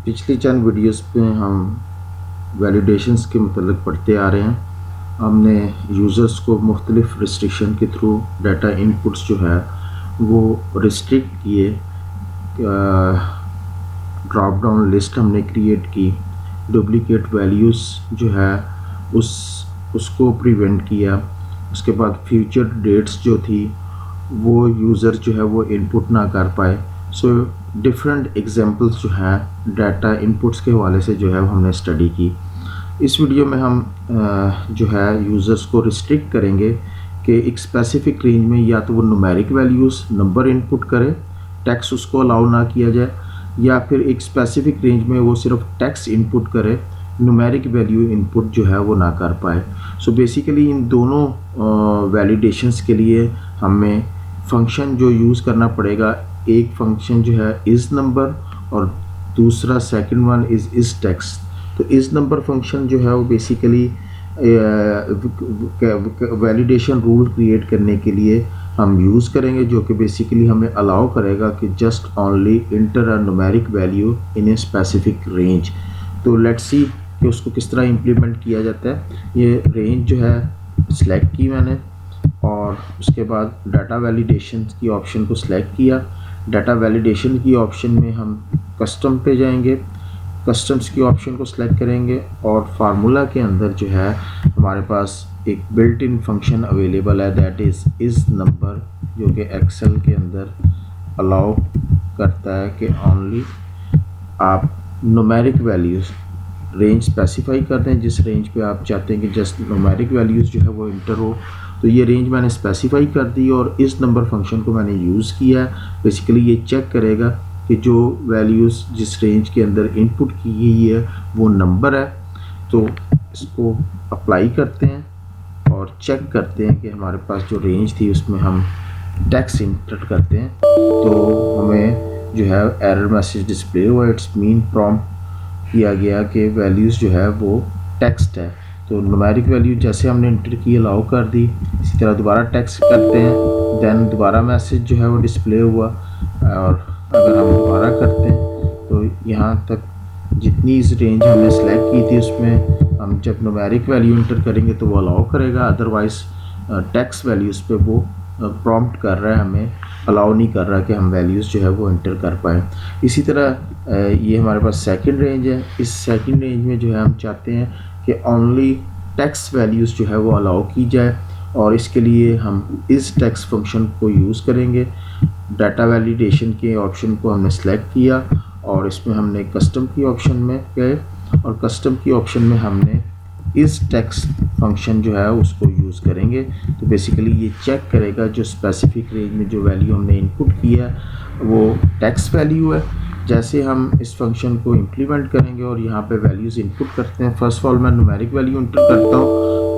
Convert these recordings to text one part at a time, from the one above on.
पिछली चंद वीडियोस पे हम वैलिडेशंस के मतलब पढ़ते आ रहे हैं। हमने यूज़र्स को मुख्तलिफ रिस्ट्रिक्शन के थ्रू डाटा इनपुट्स जो है वो रिस्ट्रिक्ट किए, ड्रॉप डाउन लिस्ट हमने क्रिएट की, डुप्लिकेट वैल्यूज़ जो है उसको प्रिवेंट किया। उसके बाद फ्यूचर डेट्स जो थी वो यूज़र जो है वो इनपुट ना कर पाए। सो डिफरेंट एग्जांपल्स जो हैं डाटा इनपुट्स के हवाले से जो है वो हमने स्टडी की। इस वीडियो में हम जो है यूज़र्स को रिस्ट्रिक्ट करेंगे कि एक स्पेसिफिक रेंज में या तो वो न्यूमेरिक वैल्यूज़ नंबर इनपुट करे, टेक्स्ट उसको अलाउ ना किया जाए, या फिर एक स्पेसिफिक रेंज में वो सिर्फ टेक्स्ट इनपुट करे, न्यूमेरिक वैल्यू इनपुट जो है वो ना कर पाए। सो बेसिकली इन दोनों वैलिडेशंस के लिए हमें फंक्शन जो यूज़ करना पड़ेगा, एक फंक्शन जो है इज़ नंबर और दूसरा सेकंड वन इज़ टेक्स्ट। तो इज़ नंबर फंक्शन जो है वो बेसिकली वैलिडेशन रूल क्रिएट करने के लिए हम यूज़ करेंगे, जो कि बेसिकली हमें अलाउ करेगा कि just only inter a numeric value in a specific range. तो लेट्स सी कि उसको किस तरह इम्प्लीमेंट किया जाता है। ये रेंज जो है सिलेक्ट की मैंने और उसके बाद डाटा वैलिडेशन की ऑप्शन को सिलेक्ट किया। डाटा वैलिडेशन की ऑप्शन में हम कस्टम पे जाएंगे, कस्टम्स की ऑप्शन को सिलेक्ट करेंगे और फार्मूला के अंदर जो है हमारे पास एक बिल्ट इन फंक्शन अवेलेबल है, दैट इज़ नंबर, जो कि एक्सेल के अंदर अलाउ करता है कि ओनली आप न्यूमेरिक वैल्यूज़ रेंज स्पेसिफाई कर दें, जिस रेंज पे आप चाहते हैं कि जस्ट न्यूमेरिक वैल्यूज़ जो है वो इंटर हो। तो ये रेंज मैंने स्पेसिफाई कर दी और इस नंबर फंक्शन को मैंने यूज़ किया है। बेसिकली ये चेक करेगा कि जो वैल्यूज़ जिस रेंज के अंदर इनपुट की गई है वो नंबर है। तो इसको अप्लाई करते हैं और चेक करते हैं कि हमारे पास जो रेंज थी उसमें हम टेक्स्ट इंटर करते हैं तो हमें जो है एरर मैसेज डिस्प्ले हुआ, इट्स मीन प्रॉम्प्ट किया गया कि वैल्यूज़ जो है वो टेक्स्ट है। तो न्यूमेरिक वैल्यू जैसे हमने इंटर की अलाउ कर दी, इसी तरह दोबारा टेक्स्ट करते हैं, देन दोबारा मैसेज जो है वो डिस्प्ले हुआ। और अगर हम दोबारा करते हैं तो यहाँ तक जितनी इस रेंज हमने सेलेक्ट की थी उसमें हम जब न्यूमेरिक वैल्यू इंटर करेंगे तो वो अलाउ करेगा, अदरवाइज़ टेक्स्ट वैल्यूज़ पे वो प्रॉम्प्ट कर रहा है, हमें अलाउ नहीं कर रहा कि हम वैल्यूज़ जो है वो इंटर कर पाएँ। इसी तरह ये हमारे पास सेकंड रेंज है। इस सेकंड रेंज में जो है हम चाहते हैं कि ओनली टेक्स्ट वैल्यूज़ जो है वो अलाउ की जाए और इसके लिए हम इस टेक्स्ट फंक्शन को यूज़ करेंगे। डाटा वैलिडेशन के ऑप्शन को हमने सेलेक्ट किया और इसमें हमने कस्टम की ऑप्शन में गए और कस्टम की ऑप्शन में हमने इस टेक्स्ट फंक्शन जो है उसको यूज़ करेंगे। तो बेसिकली ये चेक करेगा जो स्पेसिफिक रेंज में जो वैल्यू हमने इनपुट किया है वो टेक्स्ट वैल्यू है। जैसे हम इस फंक्शन को इम्प्लीमेंट करेंगे और यहाँ पे वैल्यूज़ इनपुट करते हैं, फर्स्ट ऑफ ऑल मैं न्यूमेरिक वैल्यू इंटर करता हूँ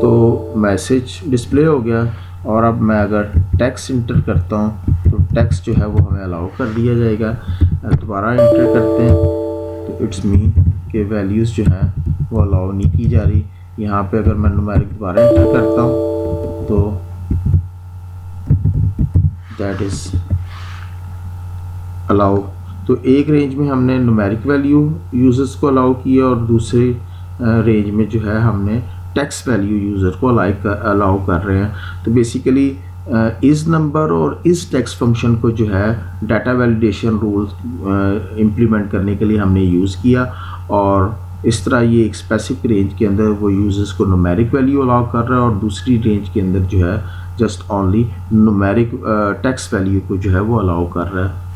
तो मैसेज डिस्प्ले हो गया, और अब मैं अगर टेक्स्ट इंटर करता हूँ तो टेक्स्ट जो है वो हमें अलाउ कर दिया जाएगा। दोबारा इंटर करते हैं तो इट्स मीन कि वैल्यूज़ जो हैं वो अलाउ नहीं की जा रही। यहाँ पे अगर मैं न्यूमेरिक दोबारा इंटर करता हूँ तो दैट इज़ अलाउ। तो एक रेंज में हमने न्यूमेरिक वैल्यू यूज़र्स को अलाउ किया और दूसरे रेंज में जो है हमने टेक्स्ट वैल्यू यूज़र को अलाउ कर रहे हैं। तो बेसिकली इस नंबर और इस टेक्स्ट फंक्शन को जो है डाटा वैलिडेशन रूल इम्प्लीमेंट करने के लिए हमने यूज़ किया और इस तरह ये एक स्पेसिफिक रेंज के अंदर वो यूज़र्स को न्यूमेरिक वैल्यू अलाउ कर रहा है और दूसरी रेंज के अंदर जो है just only numeric text value को जो है वो अलाउ कर रहा है।